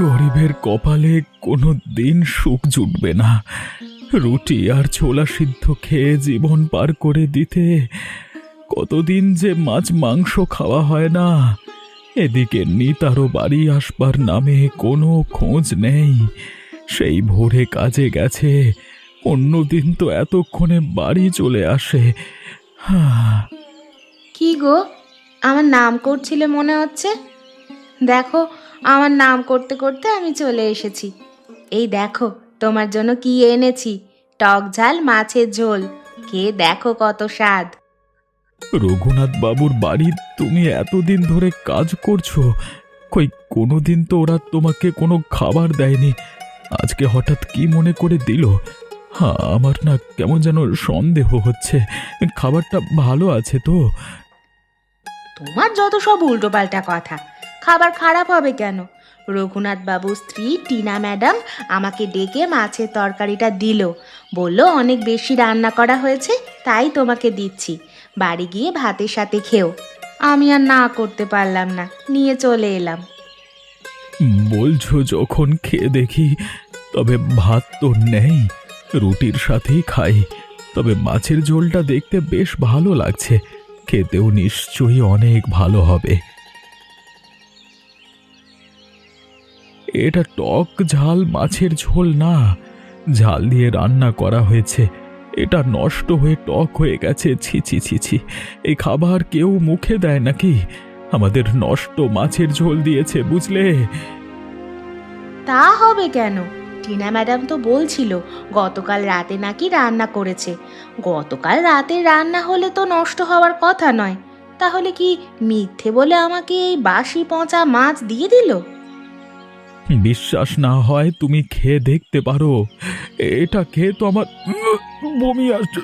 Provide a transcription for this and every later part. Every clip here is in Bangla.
গরিবের কপালে কোনো দিন সুখ জুটবে না। রুটি আর ছোলা সিদ্ধ খেয়ে জীবন পার করে দিতে কতদিন যে মাছ মাংস খাওয়া হয় না। এদিকে নিতারও বাড়ি আসবার নামে কোনো খোঁজ নেই। সেই ভোরে কাজে গেছে, অন্যদিন তো এতক্ষণে বাড়ি চলে আসে। কি গো, আমার নাম করছিলে মনে হচ্ছে। দেখো, আমার নাম করতে করতে আমি চলে এসেছি। এই দেখো তোমার জন্য কি এনেছি, টক ঝাল মাছের ঝোল। খেয়ে দেখো কত স্বাদ। রঘুনাথ বাবুর বাড়ি তুমি এতদিন ধরে কাজ করছো, কই কোনোদিন তো ওরা তোমাকে কোনো খাবার দেয়নি। আজকে হঠাৎ কি মনে করে দিল? আমার না কেমন যেন সন্দেহ হচ্ছে। খাবারটা ভালো আছে তো? তোমার যত সব উল্টোপাল্টা কথা। খাবার খারাপ হবে কেন? রঘুনাথ বাবুর স্ত্রী টিনা ম্যাডাম আমাকে ডেকে মাছের তরকারিটা দিল, বলল অনেক বেশি রান্না করা হয়েছে, তাই তোমাকে দিচ্ছি, বাড়ি গিয়ে ভাতের সাথে খেও। আমি আর না করতে পারলাম না, নিয়ে চলে এলাম। বলছো যখন খেয়ে দেখি। তবে ভাত তো নেই, রুটির সাথেই খাই। তবে মাছের ঝোলটা দেখতে বেশ ভালো লাগছে, খেতেও নিশ্চয়ই অনেক ভালো হবে। এটা টক ঝাল মাছের ঝোল না, ঝাল দিয়ে রান্না করা হয়েছে। এটা নষ্ট হয়ে টক হয়ে গেছে। ছি ছি ছি ছি, এই খাবার কেউ মুখে দেয় নাকি? আমাদের নষ্ট মাছের ঝোল দিয়েছে, বুঝলে? তা হবে কেন? টিনা ম্যাডাম তো বলছিল গতকাল রাতে নাকি রান্না করেছে। গতকাল রাতে রান্না হলে তো নষ্ট হওয়ার কথা নয়। তাহলে কি মিথ্যে বলে আমাকে এই বাসি পচা মাছ দিয়ে দিল? বিশ্বাস না হয় তুমি খেয়ে দেখতে পারো। এটা খেয়ে তো আমার বমি আসছে।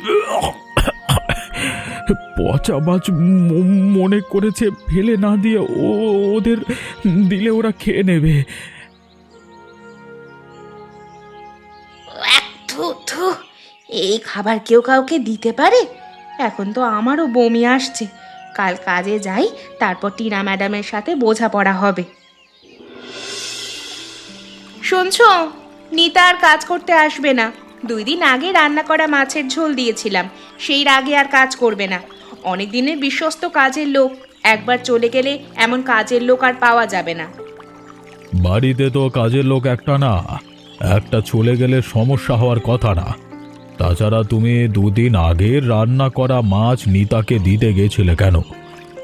পচা মাছ মনে করেছে ফেলে না দিয়ে ওদের দিলে ওরা খেয়ে নেবে। থু থু, এই খাবার কেউ কাউকে দিতে পারে? এখন তো আমারও বমি আসছে। কাল কাজে যাই, তারপর টিনা ম্যাডামের সাথে বোঝাপড়া হবে। শুনছো, নিতা আর কাজ করতে আসবে না। 2 দিন আগে রান্না করা মাছের ঝোল দিয়েছিলাম, সেই রাগে আর কাজ করবে না। অনেক দিনের বিশ্বস্ত কাজের লোক, একবার চলে গেলে এমন কাজের লোক আর পাওয়া যাবে না। বাড়িতে তো কাজের লোক একটা না, একটা চলে গেলে সমস্যা হওয়ার কথা না। তাছাড়া তুমি 2 দিন আগে রান্না করা মাছ নিতাকে দিতে গেছিলে কেন?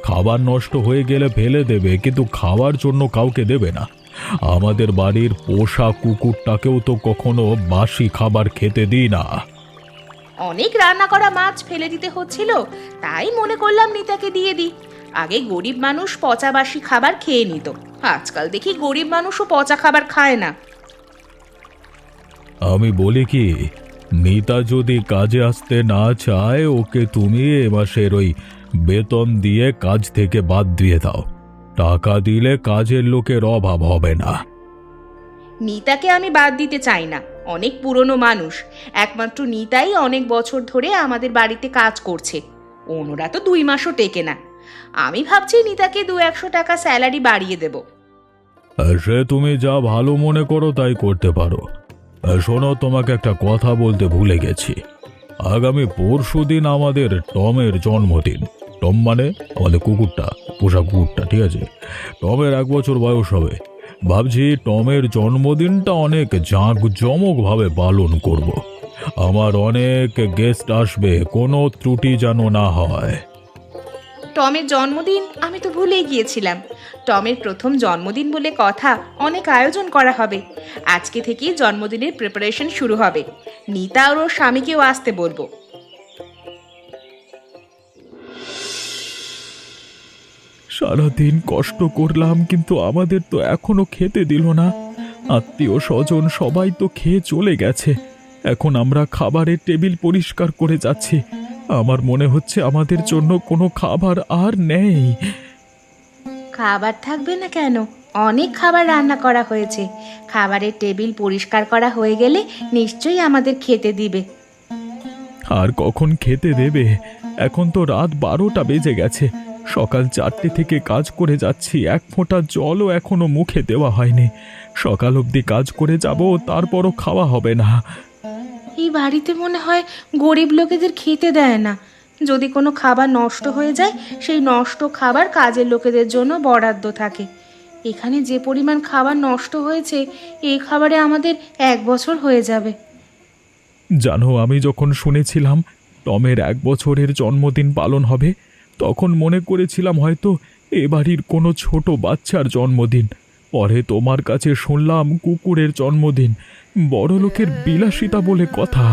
খাবার নষ্ট হয়ে গেলে ফেলে দেবে, কিন্তু খাওয়ার জন্য কাউকে দেবে না। আমাদের বাড়ির পোষা কুকুরটাকেও তো কখনো বাসি খাবার খেতে দিই না। অনেক রান্না করা মাছ ফেলে দিতে হচ্ছিল, তাই মনে করলাম নিতাকে দিয়ে দিই। আগে গরিব মানুষ পচা বাসি খাবার খেয়ে নিত, আজকাল দেখি গরিব মানুষও পচা খাবার খায় না। আমি বলি কি, নিতা যদি কাজে আসতে না চায়, ওকে তুমি এ মাসের ওই বেতন দিয়ে কাজ থেকে বাদ দিয়ে দাও। টাকা দিলে কাজের লোকের অভাব হবে না। নিতাকে আমি বাদ দিতে চাই না, অনেক পুরনো মানুষ। একমাত্র নিতাই অনেক বছর ধরে আমাদের বাড়িতে কাজ করছে, অন্যরা তো 2 মাসও টেকে না। আমি ভাবছি নিতাকে 200-100 টাকা স্যালারি বাড়িয়ে দেব। সে তুমি যা ভালো মনে করো তাই করতে পারো। শোনো, তোমাকে একটা কথা বলতে ভুলে গেছি। আগামী পরশুদিন আমাদের টমের জন্মদিন। টম মানে আমাদের কুকুরটা, পোষা কুকুরটা, ঠিক আছে? টমের 1 বছর বয়স হবে। ভাবছি টমের জন্মদিনটা অনেক জাঁকজমকভাবে পালন করব। আমার অনেক গেস্ট আসবে, কোনো ত্রুটি যেন না হয়। টমের জন্মদিন আমি তো ভুলেই গিয়েছিলাম। টমের প্রথম জন্মদিন বলে কথা, অনেক আয়োজন করা হবে। আজকে থেকেই জন্মদিনের প্রিপারেশন শুরু হবে। নিতা আর ওর স্বামীকেও আসতে বলবো। সারাদিন কষ্ট করলাম, কিন্তু আমাদের তো এখনো খেতে দিল না। আত্মীয় স্বজন সবাই তো খেয়ে চলে গেছে। এখন আমরা খাবারের টেবিল পরিষ্কার করে যাচ্ছি। আমার মনে হচ্ছে আমাদের জন্য কোনো খাবার আর নেই। খাবার থাকবে না কেন? অনেক খাবার রান্না করা হয়েছে। খাবারের টেবিল পরিষ্কার করা হয়ে গেলে নিশ্চয়ই আমাদের খেতে দিবে। আর কখন খেতে দেবে? এখন তো রাত 12টা বেজে গেছে। সকাল 4টে থেকে কাজ করে যাচ্ছি, এক ফোঁটা জলও এখনো মুখে দেওয়া হয়নি। সকাল অবধি কাজ করে যাব, তারপরও খাওয়া হবে না। এই বাড়িতে মনে হয় গরিব লোকেদের খেতে দেয় না। যদি কোনো খাবার নষ্ট হয়ে যায়, সেই নষ্ট খাবার কাজের লোকেদের জন্য বরাদ্দ থাকে। এখানে যে পরিমাণ খাবার নষ্ট হয়েছে, এই খাবারে আমাদের 1 বছর হয়ে যাবে। জানো, আমি যখন শুনেছিলাম টমের 1 বছরের জন্মদিন পালন হবে, তখন মনে করেছিলাম হয়তো এ বাড়ির কোনো ছোট বাচ্চার জন্মদিন। পরে তোমার কাছে শুনলাম কুকুরের জন্মদিন। বড়লোকের বিলাসিতা বলে কথা।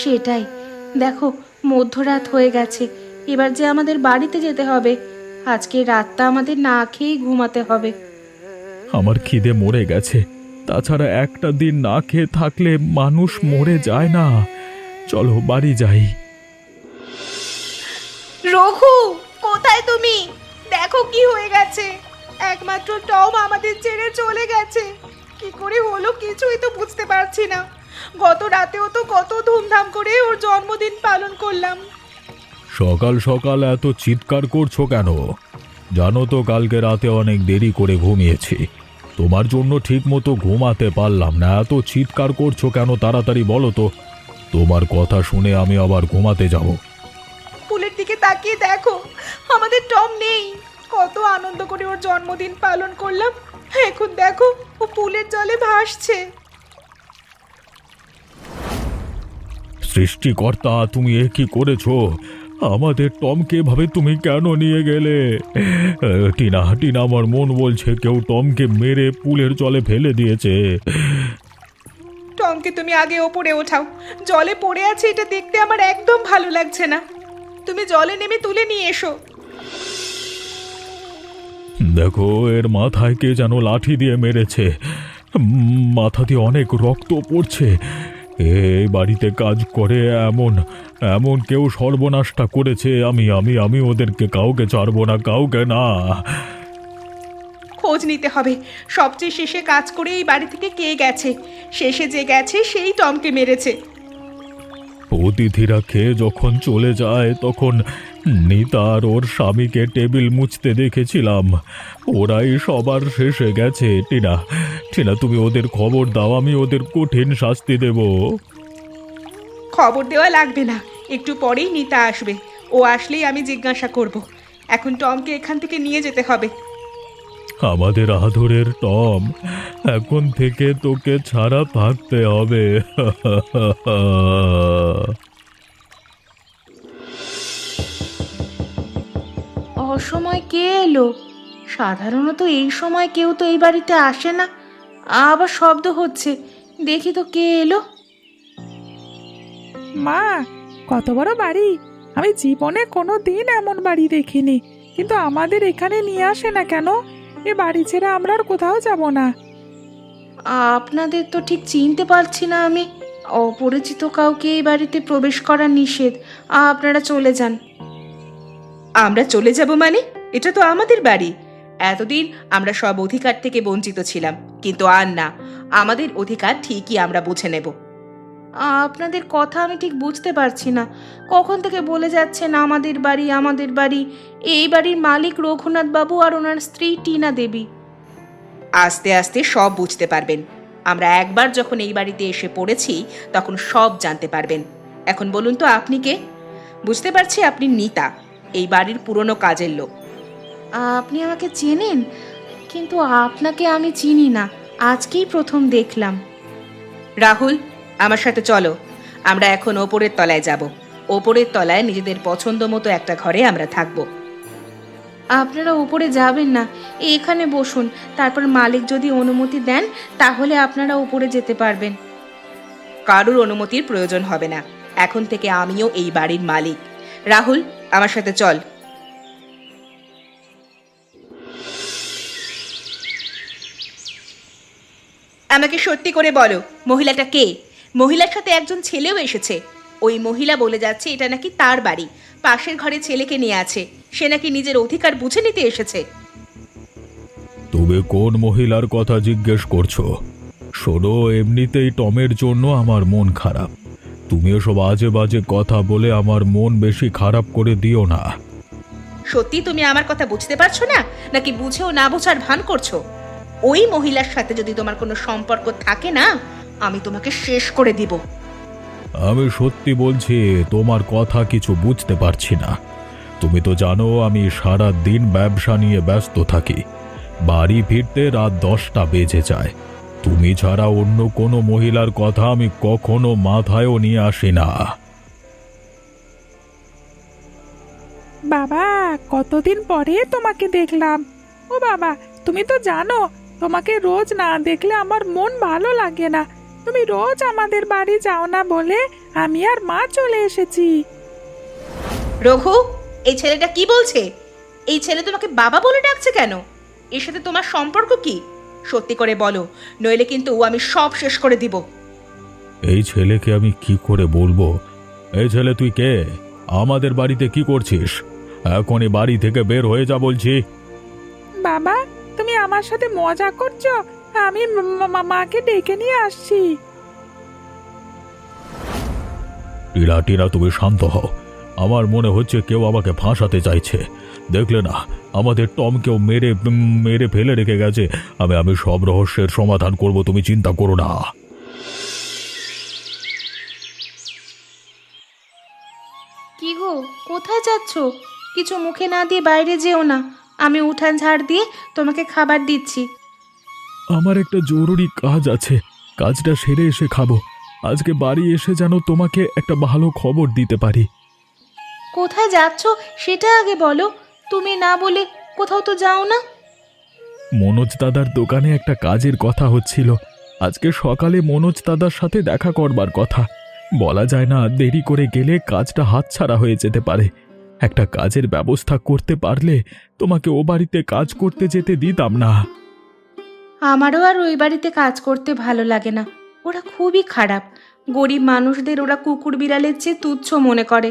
সেটাই। দেখো, মধ্যরাত হয়ে গেছে। এবার যে আমাদের বাড়িতে যেতে হবে। আজকে রাতটা আমাদের না খেয়েই ঘুমাতে হবে। আমার খিদে মরে গেছে। তাছাড়া একটা দিন না খেয়ে থাকলে মানুষ মরে যায় না। চলো বাড়ি যাই। রঘু, কোথায় তুমি? দেখো কি হয়ে গেছে। একমাত্র টম আমাদের ছেড়ে চলে গেছে। কি করে হলো কিছুই তো বুঝতে পারছি না। গত রাতেও তো কত ধুমধাম করে ওর জন্মদিন পালন করলাম। সকাল সকাল এত চিৎকার করছো কেন? জানো তো কালকে রাতে অনেক দেরি করে ঘুমিয়েছি। তোমার জন্য ঠিক মতো ঘুমাতে পারলাম না। এত চিৎকার করছো কেন? তাড়াতাড়ি বলো তো। তোমার কথা শুনে আমি আবার ঘুমাতে যাব। পুলের দিকে তাকিয়ে দেখো, আমাদের টম নেই। কত আনন্দ করে ওর জন্মদিন পালন করলাম, এখন দেখো ও পুলের জলে ভাসছে। সৃষ্টিকর্তা, তুমি এ কি করেছো? আমাদের টমকে এভাবে তুমি কেন নিয়ে গেলে? টিনা টিনা, আমার মন বলছে কেউ টমকে মেরে পুলের জলে ফেলে দিয়েছে। টমকে তুমি আগে ওপরে ওঠাও। জলে পড়ে আছে এটা দেখতে আমার একদম ভালো লাগছে না। তুমি জলে নেমে তুলে নিয়ে এসো। দেখো, এর মাথায় কে যেন লাঠি দিয়ে মেরেছে। মাথা দিয়ে অনেক রক্ত পড়ছে। এই বাড়িতে কাজ করে এমন এমন কেউ সর্বনাশটা করেছে। আমি আমি আমি ওদেরকে কাউকে ছাড়বো না, কাউকে না। খোঁজ নিতে হবে। সবচেয়ে শেষে কাজ করে এই বাড়ি থেকে কে গেছে। শেষে যে গেছে সেই টমকে মেরেছে। অতিথিরা খেয়ে যখন চলে যায় তখন নিতা আর ওর স্বামীকে টেবিল মুছতে দেখেছিলাম। ওরাই সবার শেষে গেছে। টিনা টিনা, তুমি ওদের খবর দাও, আমি ওদের কঠিন শাস্তি দেব। খবর দেওয়া লাগবে না, একটু পরেই নিতা আসবে। ও আসলেই আমি জিজ্ঞাসা করব। এখন টমকে এখান থেকে নিয়ে যেতে হবে। আমাদের আদরের টম, এখন থেকে তোকে ছাড়া থাকতে হবে। অসময় কে এলো? সাধারণত এই সময় কেউ তো এই বাড়িতে আসে না। আবার শব্দ হচ্ছে, দেখি তো কে এলো। মা, কত বড় বাড়ি! আমি জীবনে কোনো দিন এমন বাড়ি দেখিনি। কিন্তু আমাদের এখানে নিয়ে আসে না কেন? এ বাড়ি ছেড়ে আমরা আর কোথাও যাব না। আপনাদের তো ঠিক চিনতে পারছি না আমি। অপরিচিত কাউকে এই বাড়িতে প্রবেশ করা নিষেধ। আপনারা চলে যান। আমরা চলে যাব মানে? এটা তো আমাদের বাড়ি। এতদিন আমরা সব অধিকার থেকে বঞ্চিত ছিলাম, কিন্তু আর না। আমাদের অধিকার ঠিকই আমরা বুঝে নেব। আপনাদের কথা আমি ঠিক বুঝতে পারছি না। কখন থেকে বলে যাচ্ছেন আমাদের বাড়ি আমাদের বাড়ি। এই বাড়ির মালিক রঘুনাথ বাবু আর ওনার স্ত্রী টিনা দেবী। আস্তে আস্তে সব বুঝতে পারবেন। আমরা একবার যখন এই বাড়িতে এসে পড়েছি তখন সব জানতে পারবেন। এখন বলুন তো, আপনি কে? বুঝতে পারছি আপনি নিতা, এই বাড়ির পুরনো কাজের লোক। আপনি আমাকে চেনেন, কিন্তু আপনাকে আমি চিনি না। আজকেই প্রথম দেখলাম। রাহুল, আমার সাথে চলো। আমরা এখন ওপরের তলায় যাব। ওপরের তলায় নিজেদের পছন্দ মতো একটা ঘরে আমরা থাকব। আপনারা উপরে যাবেন না, এখানে বসুন। তারপর মালিক যদি অনুমতি দেন তাহলে আপনারা উপরে যেতে পারবেন। কারুর অনুমতির প্রয়োজন হবে না। এখন থেকে আমিও এই বাড়ির মালিক। রাহুল, আমার সাথে চল। আমাকে সত্যি করে বলো, মহিলাটা কে? মহিলার সাথে একজন ছেলেও এসেছে। ওই মহিলা বলে যাচ্ছে এটা নাকি তার বাড়ি। পাশের ঘরে ছেলেকে নিয়ে আছে। সে নাকি নিজের অধিকার বুঝে নিতে এসেছে। তুমি কোন মহিলার কথা জিজ্ঞেস করছো? শোনো, এমনিতেই টমের জন্য আমার মন খারাপ। তুমি এসব আজে বাজে কথা বলে আমার মন বেশি খারাপ করে দিও না। সত্যি তুমি আমার কথা বুঝতে পারছো না, নাকি বুঝেও না বোঝার ভান করছো? ওই মহিলার সাথে যদি তোমার কোনো সম্পর্ক থাকে না, আমি তোমাকে শেষ করে দিব। আমি সত্যি বলছি, তোমার কথা কিছু বুঝতে পারছি না। তুমি তো জানো আমি সারা দিন ব্যবসা নিয়ে ব্যস্ত থাকি, বাড়ি ফিরতে রাত 10টা বেজে যায়। তুমি ছাড়া অন্য কোনো মহিলার কথা আমি কখনো মাথায়ও নিয়ে আসি না। বাবা, কতদিন পরে তোমাকে দেখলাম। ও বাবা, তুমি তো জানো তোমাকে রোজ না দেখলে আমার মন ভালো লাগে না। তুমি রোজ আমাদের বাড়ি যাও না বলে আমি আর মা চলে এসেছি। রঘু, এই ছেলেটা কি বলছে? এই ছেলে তোমাকে বাবা বলে ডাকছে কেন? এর সাথে তোমার সম্পর্ক কি? সত্যি করে বলো, নইলে কিন্তু আমি সব শেষ করে দিব। এই ছেলেকে আমি কি করে বলবো? এই ছেলে, তুই কে? আমাদের বাড়িতে কি করছিস? এখনই বাড়ি থেকে বের হয়ে যা বলছি। বাবা, তুমি আমার সাথে মজা করছো? আমি মাকে ডেকে নিয়ে আসছি। টিনা টিনা, তুমি শান্ত হও। আমার মনে হচ্ছে কেউ আমাকে ফাঁসাতে চাইছে। দেখলে না, আমাদের টমকেও মেরে মেরে ফেলে রেখে গেছে। আমি সব রহস্যের সমাধান করব, তুমি চিন্তা করো না। কি গো, কোথায় যাচ্ছ? কিছু মুখে না দিয়ে বাইরে যেও না। আমি উঠান ঝাড় দিয়ে তোমাকে খাবার দিচ্ছি। আমার একটা জরুরি কাজ আছে, কাজটা সেরে এসে খাবো। আজকে বাড়ি এসে যেন তোমাকে একটা ভালো খবর দিতে পারি। কোথায় যাচ্ছ সেটা আগে বলো। তুমি না বলে কোথাও তো যাও না। মনোজ দাদার দোকানে একটা কাজের কথা হচ্ছিল। আজকে সকালে মনোজ দাদার সাথে দেখা করবার কথা। বলা যায় না, দেরি করে গেলে কাজটা হাতছাড়া হয়ে যেতে পারে। একটা কাজের ব্যবস্থা করতে পারলে তোমাকে ও বাড়িতে কাজ করতে যেতে দিতাম না। আমারও আর ওই বাড়িতে কাজ করতে ভালো লাগে না। ওরা খুবই খারাপ। গরিব মানুষদের ওরা কুকুর বিড়ালের চেয়ে তুচ্ছ মনে করে।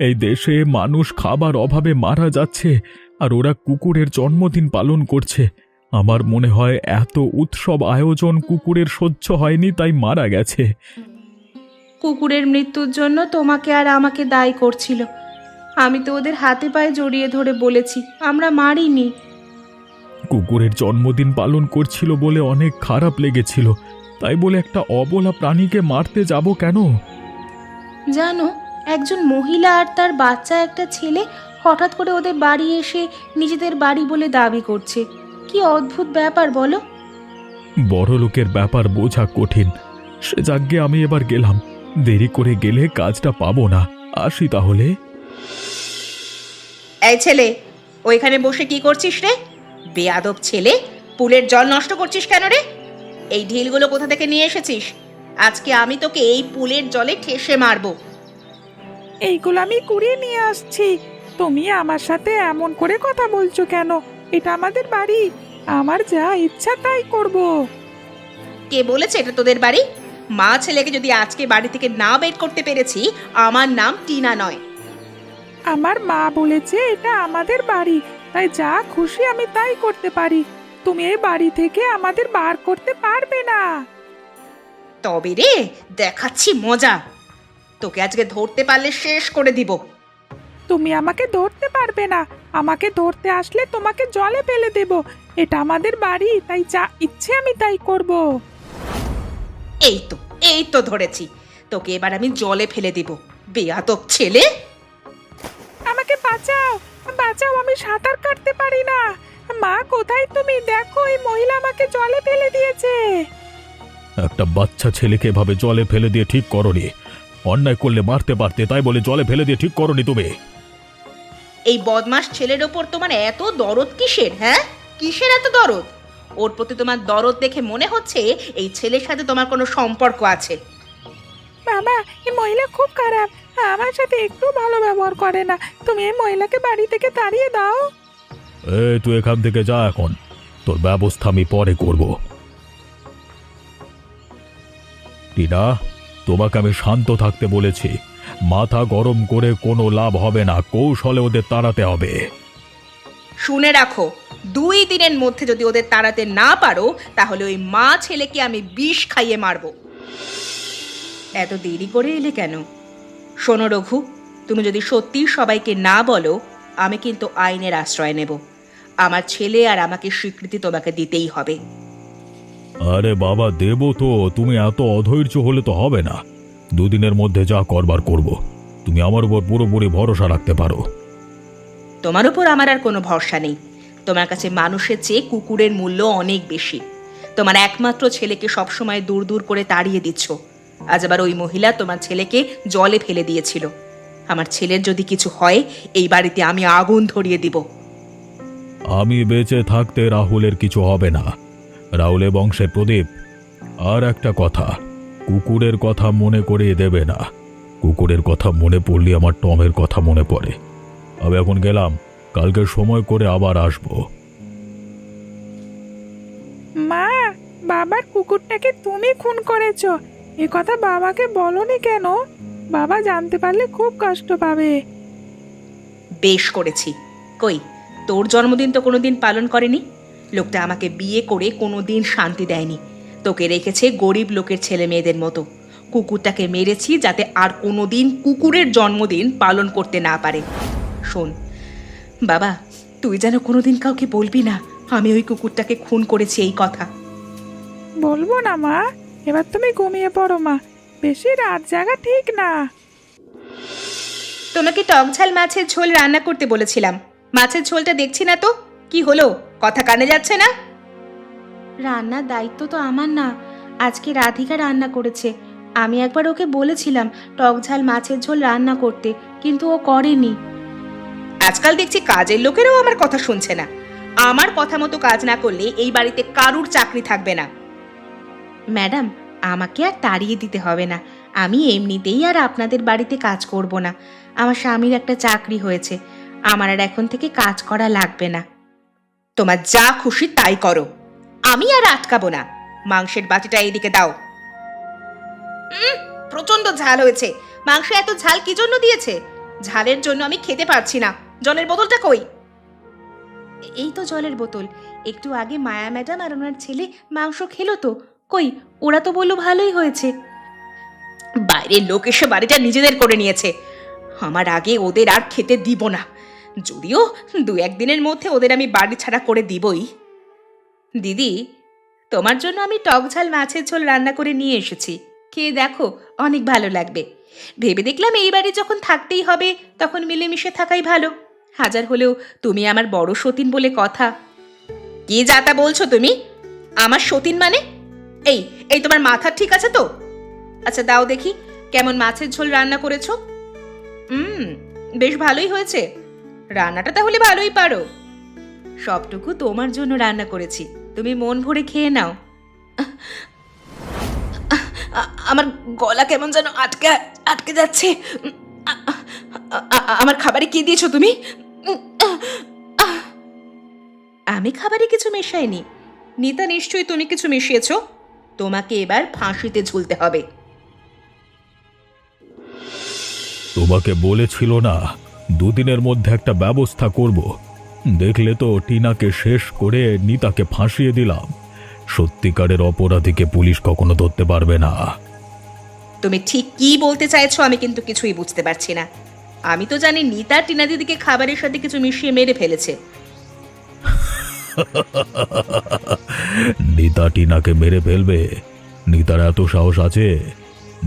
এই দেশে মানুষ খাবার অভাবে মারা যাচ্ছে, আর ওরা কুকুরের জন্মদিন পালন করছে। আমার মনে হয় এত উৎসব আয়োজন কুকুরের সহ্য হয়নি, তাই মারা গেছে। কুকুরের মৃত্যুর জন্য তোমাকে আর আমাকে দায়ী করছিল। আমি তো ওদের হাতে পায়ে জড়িয়ে ধরে বলেছি আমরা মারিনি। কুকুরের জন্মদিন পালন করছিল বলে অনেক খারাপ লেগেছিল, তাই বলে একটা অবলা প্রাণীকে মারতে যাব কেন? জানো, একজন মহিলা আর তার বাচ্চা একটা ছেলে হঠাৎ করে ওদের বাড়ি এসে নিজেদের বাড়ি বলে দাবি করছে। কি অদ্ভুত ব্যাপার বলো। বড় লোকের ব্যাপার বোঝা কঠিন। সে যাগ্গে আমি এবার গেলাম, দেরি করে গেলে কাজটা পাবো না। আসি তাহলে। এই ছেলে, ওইখানে বসে কি করছিস রে? বেয়াদব ছেলে, পুলের জল নষ্ট করছিস কেন রে? এই ঢিলগুলো কোথা থেকে নিয়ে এসেছিস? আজকে আমি তোকে এই পুলের জলে ঠেসে মারবো। এইগুলো আমি কুড়িয়ে নিয়ে আসছি। তুমি আমার সাথে এমন করে কথা বলছো কেন? এটা আমাদের বাড়ি, আমার যা ইচ্ছা তাই করব। কে বলেছে এটা তোদের বাড়ি? মা ছেলেকে যদি আজকে বাড়ি থেকে না বের করতে পেরেছি, আমার নাম টিনা নয়। আমার মা বলেছে এটা আমাদের বাড়ি, তাই যা খুশি আমি তাই করতে পারি। তুমি এই বাড়ি থেকে আমাদের বার করতে পারবে না। তবে রে, দেখাচ্ছি মজা। তোকে আজকে ধরতে পারলে শেষ করে দিব। তুমি আমাকে ধরতে পারবে না। আমাকে ধরতে আসলে তোমাকে জলে ফেলে দেব। এটা আমাদের বাড়ি, তাই যা ইচ্ছে আমি তাই করব। এই তো ধরেছি। তোকে এবার আমি জলে ফেলে দিব, বেয়াদব ছেলে। আমাকে বাঁচাও, বাঁচাও, আমি সাঁতার কাটতে পারি না। মা কোথায় তুমি? দেখো, এই মহিলা আমাকে জলে ফেলে দিয়েছে। একটা বাচ্চা ছেলেকে এভাবে জলে ফেলে দিয়ে ঠিক করনি। অন্যায় করলে মারতে পারতে, তাই বলে জলে ফেলে দিয়ে ঠিক করনি তুমি। এই বদমাস ছেলের ওপর তোমার এত দরদ কিসের? হ্যাঁ, কিসের এত দরদ? ওর প্রতি তোমার দরদ দেখে মনে হচ্ছে এই ছেলের সাথে তোমার কোনো সম্পর্ক আছে। বাবা, এই মহিলা খুব খারাপ, আমার সাথে একটু ভালো ব্যবহার করে না। তুমি এই মহিলাকে বাড়ি থেকে তাড়িয়ে দাও। তুই এখান থেকে যা এখন, তোর ব্যবস্থা আমি পরে করব। টিনা, তোমাকে আমি শান্ত থাকতে বলেছি। মাথা গরম করে কোনো লাভ হবে না, কৌশলে ওদের তাড়াতে হবে। শুনে রাখো, 2 দিনের মধ্যে যদি ওদের তাড়াতে না পারো, তাহলে ওই মা ছেলেকে আমি বিষ খাইয়ে মারবো। এত দেরি করে এলে কেন? শোনো রঘু, তুমি যদি সত্যি সবাইকে না বলো, আমি কিন্তু আইনের আশ্রয় নেব। আমার ছেলে আর আমাকে স্বীকৃতি তোমাকে দিতেই হবে। আরে বাবা, দেব তো। তুমি এত অধৈর্য হলে তো হবে না। দুদিনের মধ্যে যা করবার করব। তুমি আমার উপর পুরোপুরি ভরসা রাখতে পারো। তোমার উপর আমার আর কোনো ভরসা নেই। তোমার কাছে মানুষের চেয়ে কুকুরের মূল্য অনেক বেশি। তোমার একমাত্র ছেলেকে সবসময় দূর দূর করে তাড়িয়ে দিচ্ছ। আজ আবার ওই মহিলা তোমার ছেলেকে জলে ফেলে দিয়েছিল। আমার ছেলের যদি কিছু হয়, এই বাড়িতে আমি আগুন ধরিয়ে দিব। আমি বেঁচে থাকতে রাহুলের কিছু হবে না। রাহুলে বংশের প্রদীপ। আর একটা কথা, কুকুরের কথা মনে করিয়ে দেবে না। কুকুরের কথা মনে পড়লে আমার টমের কথা মনে পড়ে। আমি এখন গেলাম, কালকে সময় করে আবার আসবো। মা, বাবার কুকুরটাকে তুমি খুন করেছো, এ কথা বাবাকে বলনি কেন? বাবা জানতে পারলে খুব কষ্ট পাবে। বেশ করেছি। কই, তোর জন্মদিন তো কোনোদিন পালন করেনি। লোকটা আমাকে বিয়ে করে কোনোদিন শান্তি দেয়নি। তোকে রেখেছে গরিব লোকের ছেলে মেয়েদের মতো। কুকুরটাকে মেরেছি যাতে আর কোনোদিন কুকুরের জন্মদিন পালন করতে না পারে। শোন বাবা, তুই যেন কোনোদিন কাউকে বলবি না আমি ওই কুকুরটাকে খুন করেছি এই কথা। বলবো না মা, এবার তুমি ঘুমিয়ে পড়ো মা, বেশি রাত জাগা ঠিক না। তোমাকে টকঝাল মাছের ঝোল রান্না করতে বলেছিলাম। মাছের ঝোলটা দেখছি না তো, কি হলো? কথা কানে যাচ্ছে না? রান্নার দায়িত্ব তো আমার না, আজকে রাধিকা রান্না করেছে। আমি একবার ওকে বলেছিলাম টকঝাল মাছের ঝোল রান্না করতে, কিন্তু ও করেনি। আজকাল দেখছি কাজের লোকেরাও আমার কথা শুনছে না। আমার কথা মতো কাজ না করলে এই বাড়িতে কারুর চাকরি থাকবে না। ম্যাডাম, আমাকে আর তাড়িয়ে দিতে হবে না। আমি এমনিতেই আর আপনাদের বাড়িতে কাজ করব না। আমার স্বামীর একটা চাকরি হয়েছে, আমার আর এখন থেকে কাজ করা লাগবে না। তোমার যা খুশি তাই করো, আমি আর আটকাবো না। মাংসের বাটিটা এইদিকে দাও। প্রচন্ড ঝাল হয়েছে। মাংস এত ঝাল কি জন্য দিয়েছে? ঝালের জন্য আমি খেতে পারছি না। জলের বোতলটা কই? এই তো জলের বোতল। একটু আগে মায়া ম্যাডাম আর ওনার ছেলে মাংস খেলো তো। কই, ওরা তো বললো ভালোই হয়েছে। বাইরের লোক এসে বাড়িটা নিজেদের করে নিয়েছে। আমার আগে ওদের আর খেতে দিব না। যদিও 2-1 দিনের মধ্যে ওদের আমি বাড়ি ছাড়া করে দিবই। দিদি, তোমার জন্য আমি টকঝাল মাছের ঝোল রান্না করে নিয়ে এসেছি। খেয়ে দেখো, অনেক ভালো লাগবে। ভেবে দেখলাম এই বাড়ি যখন থাকতেই হবে তখন মিলেমিশে থাকাই ভালো। হাজার হলেও তুমি আমার বড় সতীন বলে কথা। কি যাতা বলছো তুমি? আমার সতীন মানে? এই এই তোমার মাথা ঠিক আছে তো? আচ্ছা দাও দেখি কেমন মাছের ঝোল রান্না করেছো। বেশ ভালোই হয়েছে। রান্নাটা তাহলে ভালোই পারো। সবটুকু তোমার জন্য রান্না করেছি, তুমি মন ভরে খেয়ে নাও। আমার গলা কেমন যেন আটকে আটকে যাচ্ছে। আমার খাবারে কি দিয়েছো তুমি? আমি খাবারে কিছু মেশাইনি। নিতা, নিশ্চয়ই তুমি কিছু মিশিয়েছো। তোমাকে এবার ফাঁসিতে ঝুলতে হবে। তোমাকে বলেছিল না 2 দিনের মধ্যে একটা ব্যবস্থা করব। দেখলে তো, টিনাকে শেষ করে নিতাকে ফাঁসিয়ে দিলাম। সত্যিকারের অপরাধীকে পুলিশ কখনো ধরতে পারবে না। তুমি ঠিক কি বলতে চাইছো আমি কিন্তু কিছুই বুঝতে পারছি না। আমি তো জানি নিতা টিনা দিদিকে খাবারের সাথে কিছু মিশিয়ে মেরে ফেলেছে। নিতা টিনাকে মেরে ফেলবে? নিতার এত সাহস আছে?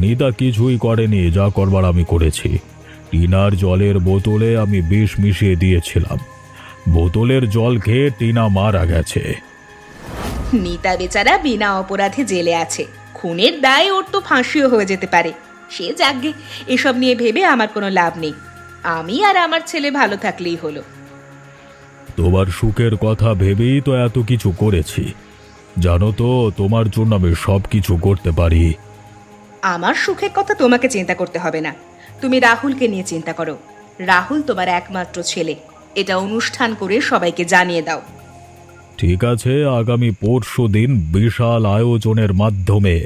নিতা কিছুই করেনি, যা করবার আমি করেছি। টিনার জলের বোতলে আমি বিষ মিশিয়ে দিয়েছিলাম। বোতলের জল খেয়ে টিনা মারা গেছে। নিতা বেচারা বিনা অপরাধে জেলে আছে। খুনের দায় ওর তো ফাঁসিও হয়ে যেতে পারে। সে যাকগে, এসব নিয়ে ভেবে আমার কোনো লাভ নেই। আমি আর আমার ছেলে ভালো থাকলেই হলো। তোমার সুখের কথা ভেবেই তো এত কিছু করেছি। জানো তো, তোমার জন্য আমি সব কিছু করতে পারি। আমার সুখের কথা তোমাকে চিন্তা করতে হবে না। তুমি রাহুলকে নিয়ে চিন্তা করো। রাহুল তোমার একমাত্র ছেলে। এটা অনুষ্ঠান করে সবাইকে জানিয়ে দাও। ঠিক আছে, আগামী পরশুদিন বিশাল আয়োজনের মাধ্যমে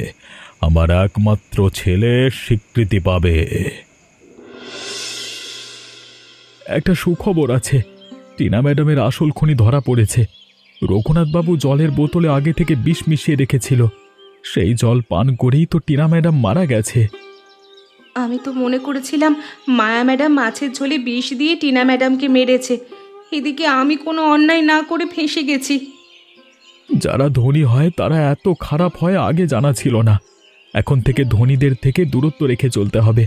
আমার একমাত্র ছেলে স্বীকৃতি পাবে। একটা সুখবর আছে, টিনা ম্যাডামের আসল খুনি ধরা পড়েছে। রঘুনাথবাবু জলের বোতলে আগে থেকে বিষ মিশিয়ে রেখেছিল। সেই জল পান করেই তো টিনা ম্যাডাম মারা গেছে। আমি তো মনে করেছিলাম মায়া ম্যাডাম মাছের ঝোলে বিষ দিয়ে টিনা ম্যাডামকে মেরেছে। এদিকে আমি কোনো অন্যায় না করে ফেঁসে গেছি। যারা ধনী হয় তারা এত খারাপ হয় আগে জানা ছিল না। এখন থেকে ধনীদের থেকে দূরত্ব রেখে চলতে হবে।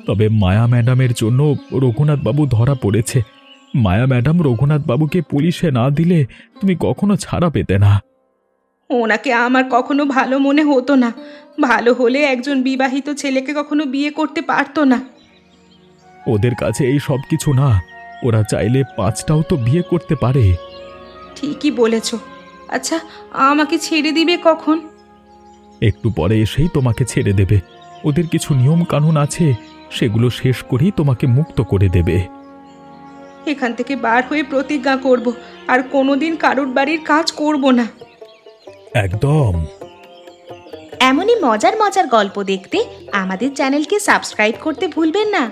তবে মায়া ম্যাডামের জন্য রঘুনাথবাবু ধরা পড়েছে। মায়া ম্যাডাম রঘুনাথবাবুকে পুলিশে না দিলে তুমি কখনো ছাড়া পেতে না। ওনাকে আমার কখনো ভালো মনে হতো না। ভালো হলে একজন বিবাহিত ছেলেকে কখনো বিয়ে করতে পারতো না। ওদের কাছে এই সব কিছু না। ওরা চাইলে 5টাও তো বিয়ে করতে পারে। ঠিকই বলেছ। আচ্ছা, আমাকে ছেড়ে দিবে কখন? একটু পরে এসেই তোমাকে ছেড়ে দেবে। ওদের কিছু নিয়ম কানুন আছে, সেগুলো শেষ করেই তোমাকে মুক্ত করে দেবে। এখান থেকে বার হয়ে প্রতিজ্ঞা করব, আর কোনোদিন কারোর বাড়ির কাজ করব না। একদম। এমনই মজার মজার গল্প দেখতে আমাদের চ্যানেলকে সাবস্ক্রাইব করতে ভুলবেন না।